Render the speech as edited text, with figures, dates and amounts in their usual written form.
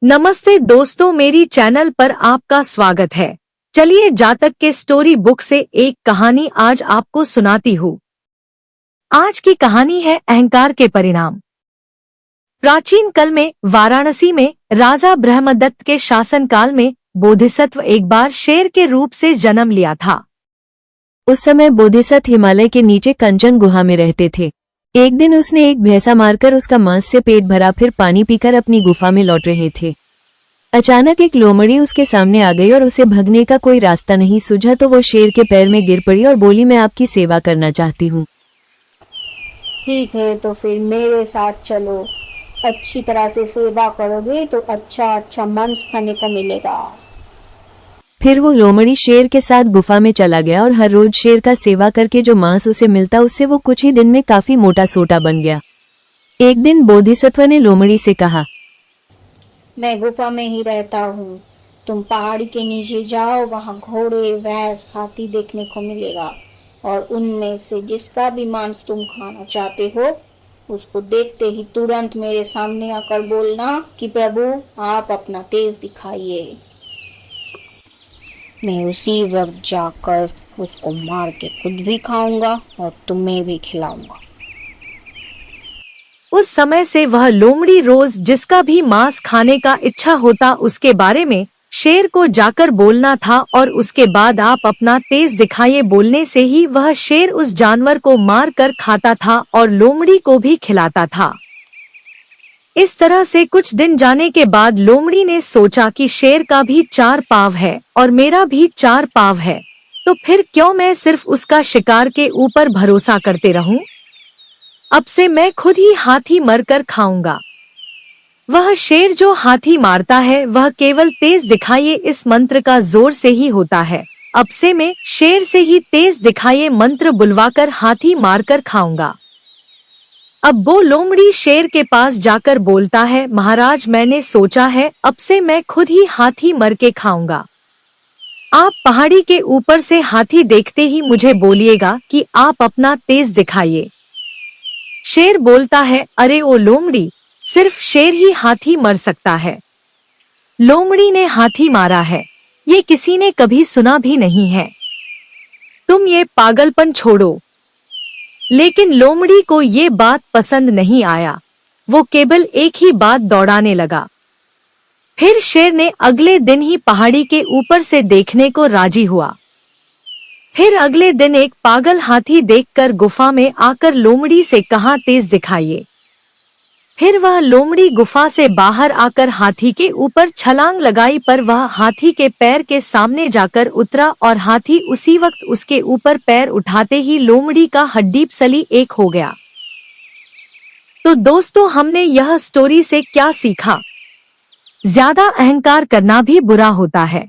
नमस्ते दोस्तों, मेरी चैनल पर आपका स्वागत है। चलिए जातक के स्टोरी बुक से एक कहानी आज आपको सुनाती हूँ। आज की कहानी है अहंकार के परिणाम। प्राचीन काल में वाराणसी में राजा ब्रह्मदत्त के शासनकाल में बोधिसत्व एक बार शेर के रूप से जन्म लिया था। उस समय बोधिसत्व हिमालय के नीचे कंचन गुहा में रहते थे। एक दिन उसने एक भैंसा मारकर उसका मांस से पेट भरा, फिर पानी पीकर अपनी गुफा में लौट रहे थे। अचानक एक लोमड़ी उसके सामने आ गई और उसे भगने का कोई रास्ता नहीं सूझा तो वो शेर के पैर में गिर पड़ी और बोली, मैं आपकी सेवा करना चाहती हूँ। ठीक है, तो फिर मेरे साथ चलो। अच्छी तरह से सेवा करोगे तो अच्छा अच्छा मांस खाने को मिलेगा। फिर वो लोमड़ी शेर के साथ गुफा में चला गया और हर रोज शेर का सेवा करके जो मांस उसे मिलता उससे वो कुछ ही दिन में काफी मोटा सोटा बन गया। एक दिन बोधिसत्व ने लोमड़ी से कहा, मैं गुफा में ही रहता हूँ, तुम पहाड़ी के नीचे जाओ, वहाँ घोड़े, भैंस, हाथी देखने को मिलेगा और उनमें से जिसका भी मांस तुम खाना चाहते हो उसको देखते ही तुरंत मेरे सामने आकर बोलना कि प्रभु आप अपना तेज दिखाइए। मैं उसी वक्त जाकर उसको मार के खुद भी खाऊंगा और तुम्हें भी खिलाऊंगा। उस समय से वह लोमड़ी रोज जिसका भी मांस खाने का इच्छा होता उसके बारे में शेर को जाकर बोलना था और उसके बाद आप अपना तेज दिखाइए बोलने से ही वह शेर उस जानवर को मार कर खाता था और लोमड़ी को भी खिलाता था। इस तरह से कुछ दिन जाने के बाद लोमड़ी ने सोचा कि शेर का भी 4 पाँव है और मेरा भी 4 पाँव है, तो फिर क्यों मैं सिर्फ उसका शिकार के ऊपर भरोसा करते रहूं? अब से मैं खुद ही हाथी मरकर खाऊंगा। वह शेर जो हाथी मारता है वह केवल तेज दिखाइए इस मंत्र का जोर से ही होता है। अब से मैं शेर से ही तेज दिखाइए मंत्र बुलवाकर हाथी मारकर खाऊंगा। अब वो लोमड़ी शेर के पास जाकर बोलता है, महाराज मैंने सोचा है अब से मैं खुद ही हाथी मर के खाऊंगा। आप पहाड़ी के ऊपर से हाथी देखते ही मुझे बोलिएगा कि आप अपना तेज दिखाइए। शेर बोलता है, अरे ओ लोमड़ी, सिर्फ शेर ही हाथी मर सकता है। लोमड़ी ने हाथी मारा है ये किसी ने कभी सुना भी नहीं है। तुम ये पागलपन छोड़ो। लेकिन लोमड़ी को ये बात पसंद नहीं आया। वो केवल एक ही बात दौड़ाने लगा। फिर शेर ने अगले दिन ही पहाड़ी के ऊपर से देखने को राजी हुआ। फिर अगले दिन एक पागल हाथी देखकर गुफा में आकर लोमड़ी से कहा, तेज दिखाइए। फिर वह लोमड़ी गुफा से बाहर आकर हाथी के ऊपर छलांग लगाई, पर वह हाथी के पैर के सामने जाकर उतरा और हाथी उसी वक्त उसके ऊपर पैर उठाते ही लोमड़ी का हड्डी सली एक हो गया। तो दोस्तों, हमने यह स्टोरी से क्या सीखा? ज्यादा अहंकार करना भी बुरा होता है।